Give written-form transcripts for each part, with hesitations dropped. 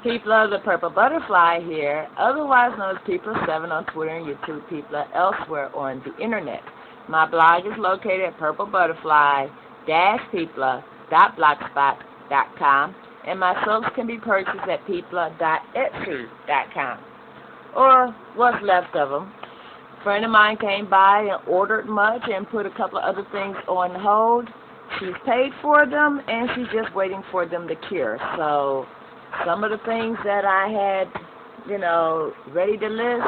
People, the Purple Butterfly here, otherwise known as People7 on Twitter and YouTube, People elsewhere on the internet. My blog is located at purplebutterfly-people.blogspot.com, and my soaps can be purchased at people.etsy.com, or what's left of them. A friend of mine came by and ordered much and put a couple of other things on hold. She's paid for them, and she's just waiting for them to cure. So some of the things that I had, ready to list,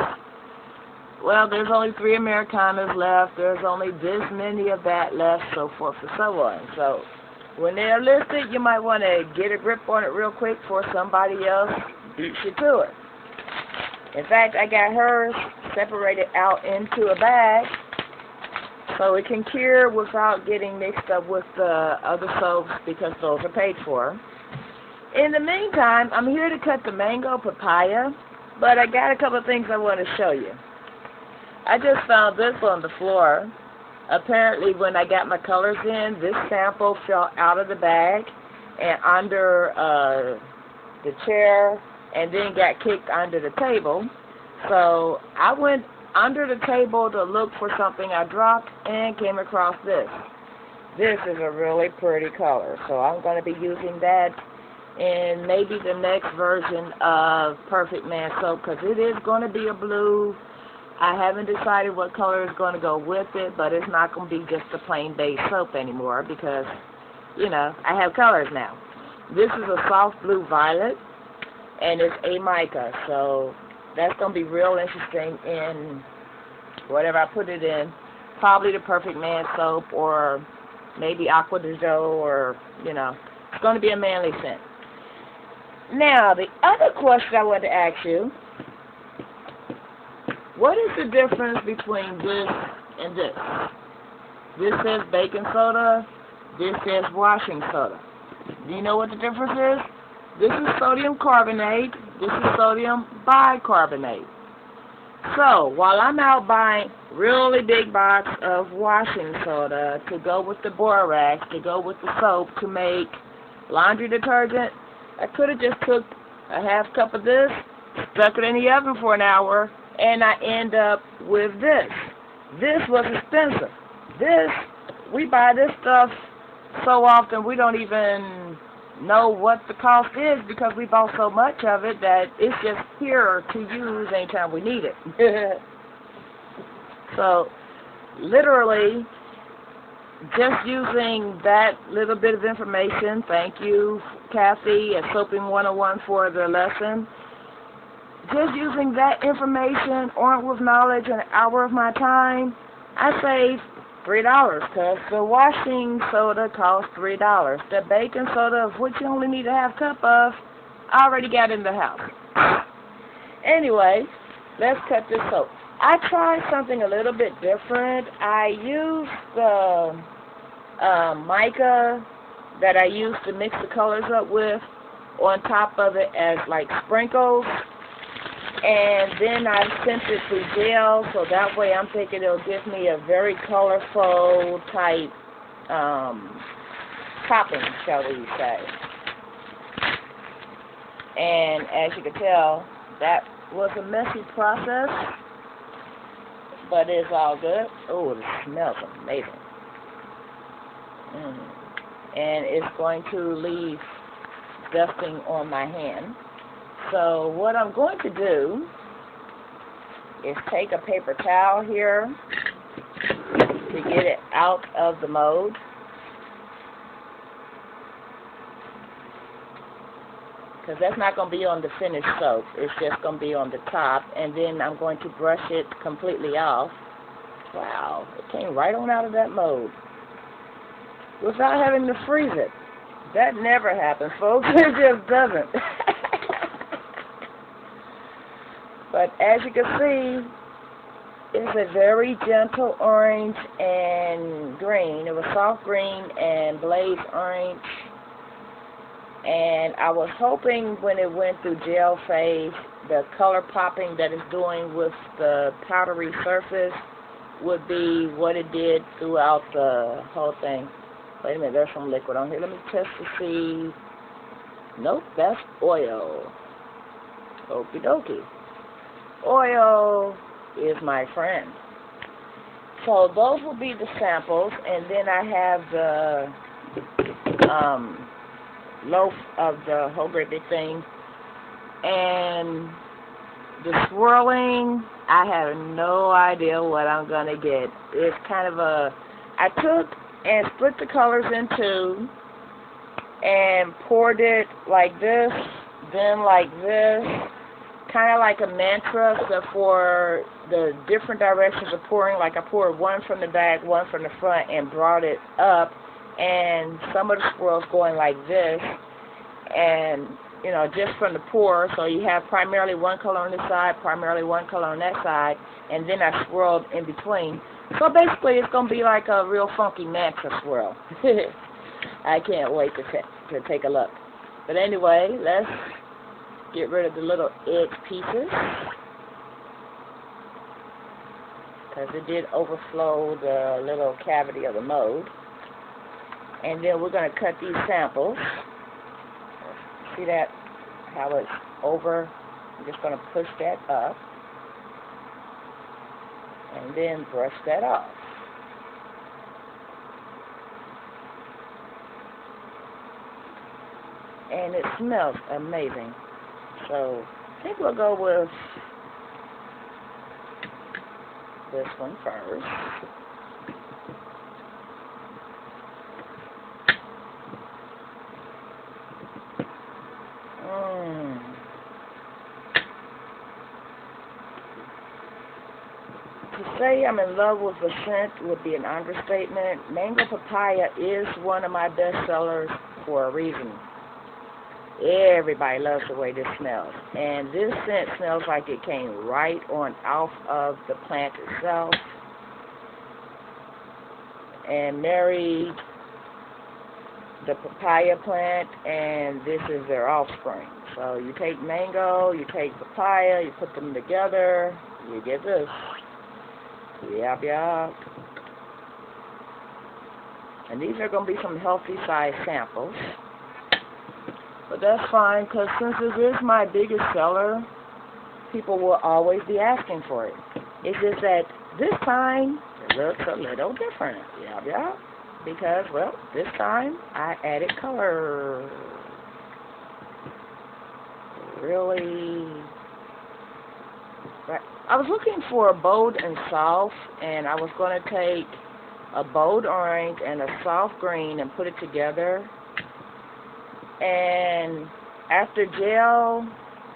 well, there's only 3 Americanas left. There's only this many of that left, so forth and so on. So when they're listed, you might want to get a grip on it real quick before somebody else beats you to it. In fact, I got hers separated out into a bag so it can cure without getting mixed up with the other soaps, because those are paid for. In the meantime, I'm here to cut the mango papaya, but I got a couple of things I want to show you. I just found this on the floor. Apparently, when I got my colors in, this sample fell out of the bag and under the chair, and then got kicked under the table. So I went under the table to look for something I dropped and came across this. This is a really pretty color, so I'm going to be using that in maybe the next version of Perfect Man soap, because it is going to be a blue. I haven't decided what color is going to go with it, but it's not going to be just a plain base soap anymore, because, I have colors now. This is a soft blue violet, and it's a mica, so that's going to be real interesting in whatever I put it in. Probably the Perfect Man soap, or maybe Aqua de Joe, or, it's going to be a manly scent. Now, the other question I want to ask you, what is the difference between this and this? This says baking soda, this says washing soda. Do you know what the difference is? This is sodium carbonate, this is sodium bicarbonate. So, while I'm out buying really big box of washing soda to go with the borax, to go with the soap, to make laundry detergent, I could have just took a half cup of this, stuck it in the oven for an hour, and I end up with this. This was expensive. We buy this stuff so often we don't even know what the cost is, because we bought so much of it that it's just here to use anytime we need it. So, literally, just using that little bit of information, thank you, Kathy, at Soaping 101 for the lesson. Just using that information, armed with knowledge, an hour of my time, I saved $3, because the washing soda costs $3. The baking soda, of which you only need a half cup of, I already got in the house. Anyway, let's cut this soap. I tried something a little bit different. I used the mica that I used to mix the colors up with on top of it as like sprinkles. And then I sent it through gel, so that way I'm thinking it'll give me a very colorful type topping, shall we say. And as you can tell, that was a messy process, but it's all good. Oh, it smells amazing. And it's going to leave dusting on my hand. So what I'm going to do is take a paper towel here to get it out of the mold. Because that's not going to be on the finished soap. It's just going to be on the top. And then I'm going to brush it completely off. Wow, it came right on out of that mold without having to freeze it. That never happens, folks. It just doesn't. But as you can see, it's a very gentle orange and green. It was soft green and blaze orange. And I was hoping when it went through gel phase, the color popping that it's doing with the powdery surface would be what it did throughout the whole thing. Wait a minute, there's some liquid on here. Let me test to see. Nope, that's oil. Okie dokie. Oil is my friend. So those will be the samples, and then I have the loaf of the whole great big thing, and the swirling, I have no idea what I'm gonna get. It's kind of I took and split the colors in two and poured it like this, then like this, kind of like a mantra, except for the different directions of pouring. Like I poured one from the back, one from the front, and brought it up, and some of the swirls going like this, and you know, just from the pour. So you have primarily one color on this side, primarily one color on that side, and then I swirled in between. So basically it's going to be like a real funky mantra swirl. I can't wait to take a look. But anyway, let's get rid of the little edge pieces, because it did overflow the little cavity of the mold. And then we're going to cut these samples. See that, how it's over? I'm just going to push that up and then brush that off. And it smells amazing. So I think we'll go with this one first. To say I'm in love with the scent would be an understatement. Mango Papaya is one of my best sellers for a reason. Everybody loves the way this smells. And this scent smells like it came right on off of the plant itself and married the papaya plant, and this is their offspring. So you take mango, you take papaya, you put them together, you get this. Yep, yep. And these are going to be some healthy size samples. But that's fine, because since this is my biggest seller, people will always be asking for it. It's just that this time, it looks a little different. Yep, yep. Because, well, this time, I added color. Really. Right. I was looking for a bold and soft, and I was going to take a bold orange and a soft green and put it together. And after gel,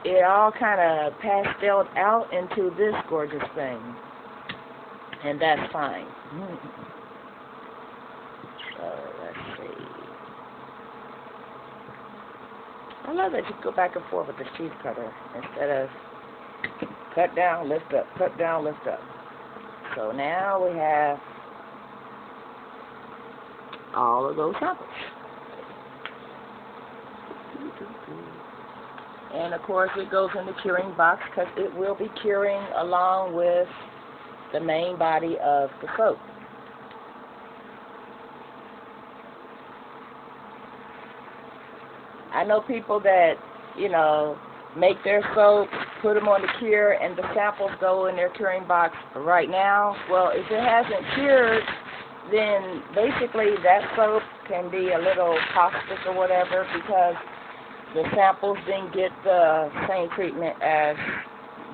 it all kind of pasteled out into this gorgeous thing. And that's fine. So let's see. I love that you go back and forth with the sheet cutter instead of cut down, lift up, cut down, lift up. So now we have all of those samples. And of course it goes in the curing box, because it will be curing along with the main body of the soap. I know people that, you know, make their soap, put them on the cure, and the samples go in their curing box right now. Well, if it hasn't cured, then basically that soap can be a little toxic or whatever, because the samples didn't get the same treatment as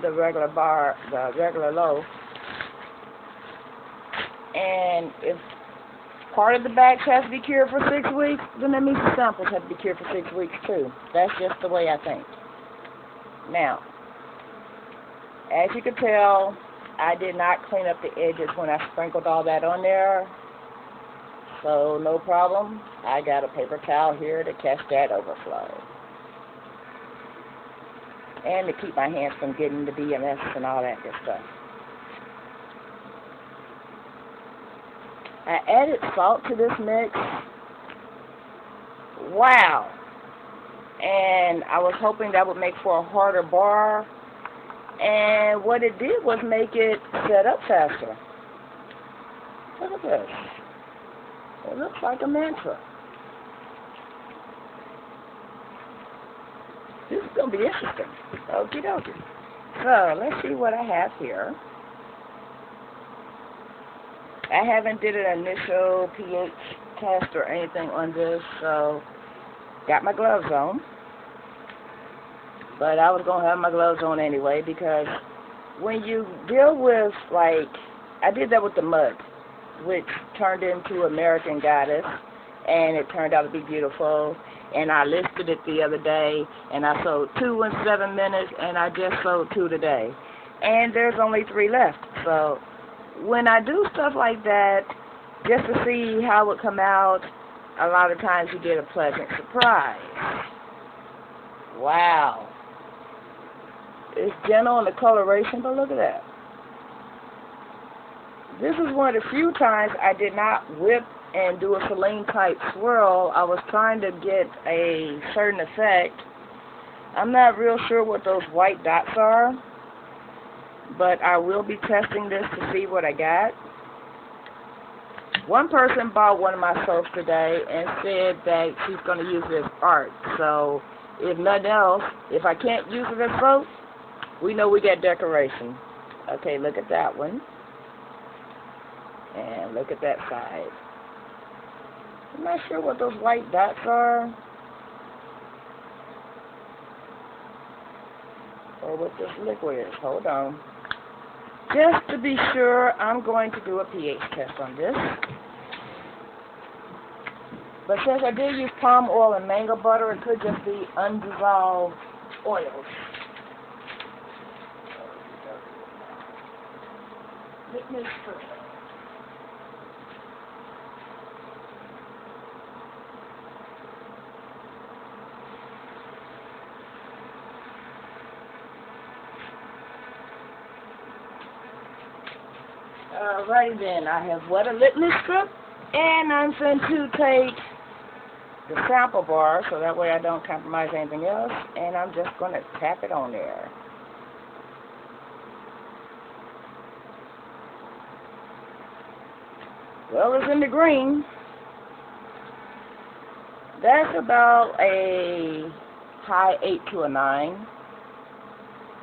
the regular loaf. And if part of the batch has to be cured for 6 weeks, then that means the samples have to be cured for 6 weeks too. That's just the way I think. Now, as you can tell, I did not clean up the edges when I sprinkled all that on there. So no problem. I got a paper towel here to catch that overflow. And to keep my hands from getting the BMS and all that good stuff. I added salt to this mix. Wow. And I was hoping that would make for a harder bar. And what it did was make it set up faster. Look at this. It looks like a mantra. This is going to be interesting. Okie dokie. So, let's see what I have here. I haven't did an initial pH test or anything on this, so got my gloves on. But I was going to have my gloves on anyway, because when you deal with, like, I did that with the mud, which turned into American Goddess, and it turned out to be beautiful. And I listed it the other day, and I sold 2 in 7 minutes, and I just sold 2 today. And there's only 3 left. So when I do stuff like that, just to see how it would come out, a lot of times you get a pleasant surprise. Wow. It's gentle in the coloration, but look at that. This is one of the few times I did not whip and do a saline type swirl. I was trying to get a certain effect. I'm not real sure what those white dots are, but I will be testing this to see what I got. One person bought one of my soaps today and said that she's going to use it as art. So if nothing else, if I can't use it as soap, we know we got decoration. Okay, look at that one. And look at that side. I'm not sure what those white dots are, or what this liquid is. Hold on. Just to be sure, I'm going to do a pH test on this. But since I did use palm oil and mango butter, it could just be undissolved oils. Litmus strip. Alrighty then, I have wet a litmus strip, and I'm going to take the sample bar so that way I don't compromise anything else, and I'm just going to tap it on there. Well, it's in the green. That's about a high 8 to a 9,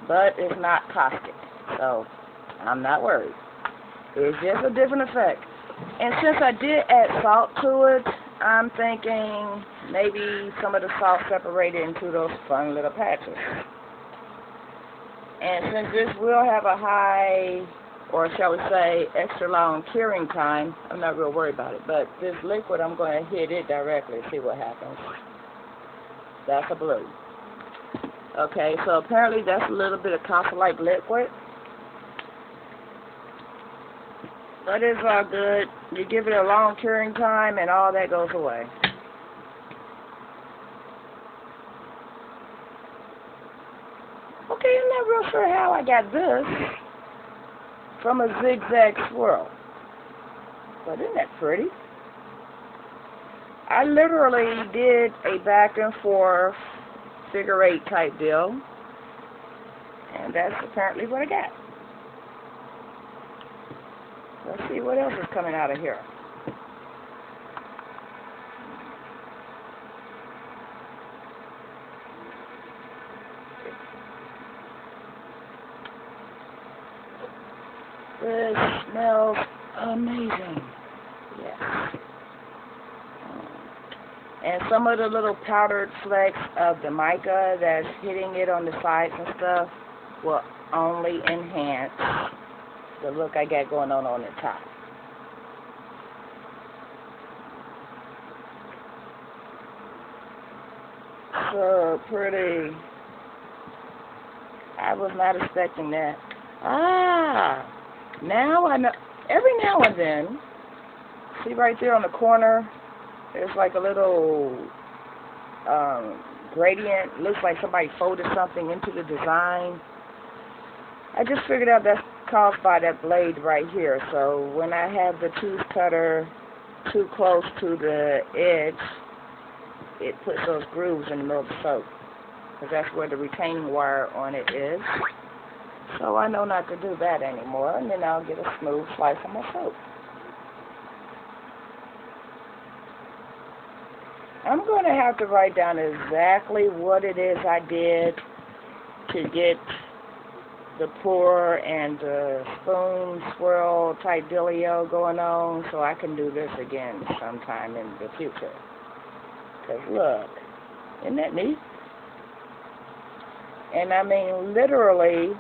but it's not caustic, so I'm not worried. It's just a different effect. And since I did add salt to it, I'm thinking maybe some of the salt separated into those fun little patches. And since this will have a high, or shall we say, extra long curing time, I'm not real worried about it. But this liquid, I'm going to hit it directly, see what happens. That's a blue. Okay, so apparently that's a little bit of copper-like liquid. But it's all good. You give it a long curing time and all that goes away. Okay, I'm not real sure how I got this from a zigzag swirl. But isn't that pretty? I literally did a back and forth figure 8 type deal. And that's apparently what I got. Let's see what else is coming out of here. This smells amazing. Yes. And some of the little powdered flakes of the mica that's hitting it on the sides and stuff will only enhance the look I got going on the top. So pretty. I was not expecting that. Now I know. Every now and then, see right there on the corner, there's like a little gradient. Looks like somebody folded something into the design. I just figured out that's caused by that blade right here. So when I have the tooth cutter too close to the edge, it puts those grooves in the middle of the soap, because that's where the retaining wire on it is. So I know not to do that anymore, and then I'll get a smooth slice of my soap. I'm going to have to write down exactly what it is I did to get the pour and the spoon swirl type dealio going on, so I can do this again sometime in the future. Because look, isn't that neat? And I mean, literally,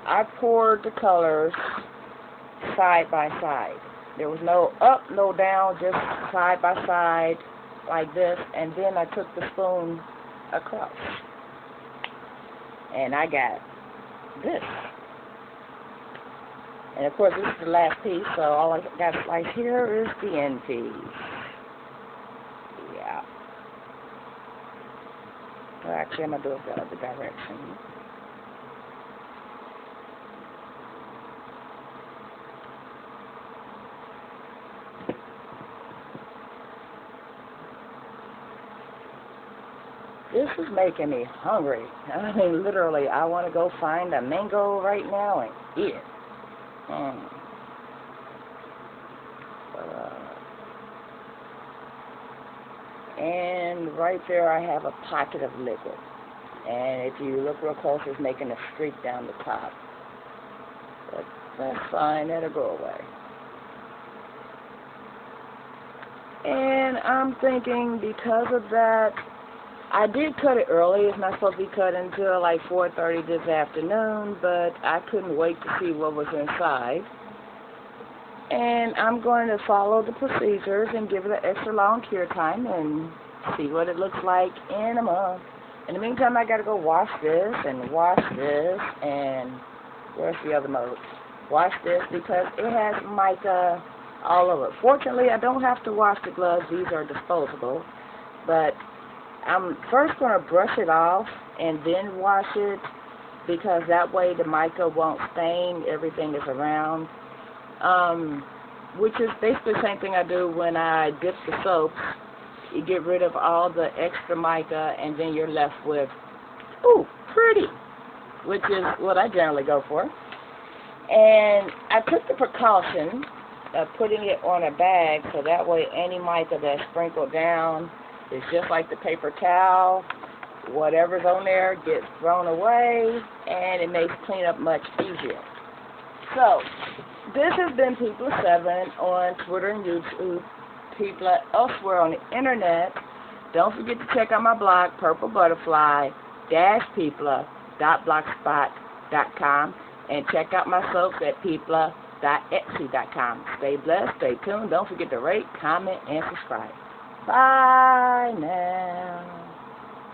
I poured the colors side by side. There was no up, no down, just side by side like this, and then I took the spoon across. And I got this. And of course, this is the last piece, so all I got sliced here is the end piece. Yeah. Well, actually, I'm going to do it the other direction. This is making me hungry. I mean, literally, I want to go find a mango right now and eat it. And right there, I have a pocket of liquid. And if you look real close, it's making a streak down the top. But that's fine. That'll go away. And I'm thinking because of that, I did cut it early. It's not supposed to be cut until like 4:30 this afternoon, but I couldn't wait to see what was inside. And I'm going to follow the procedures and give it an extra long cure time and see what it looks like in a month. In the meantime, I got to go wash this and where's the other mode? Wash this because it has mica all over. Fortunately, I don't have to wash the gloves. These are disposable. But I'm first going to brush it off and then wash it because that way the mica won't stain everything that's around. Which is basically the same thing I do when I dip the soap. You get rid of all the extra mica and then you're left with, ooh, pretty, which is what I generally go for. And I took the precaution of putting it on a bag so that way any mica that's sprinkled down is just like the paper towel. Whatever's on there gets thrown away and it makes cleanup much easier. So, this has been People7 on Twitter and YouTube, people elsewhere on the internet. Don't forget to check out my blog, purplebutterfly-people.blogspot.com, and check out my soaps at people.etsy.com. Stay blessed, stay tuned. Don't forget to rate, comment, and subscribe. Bye now.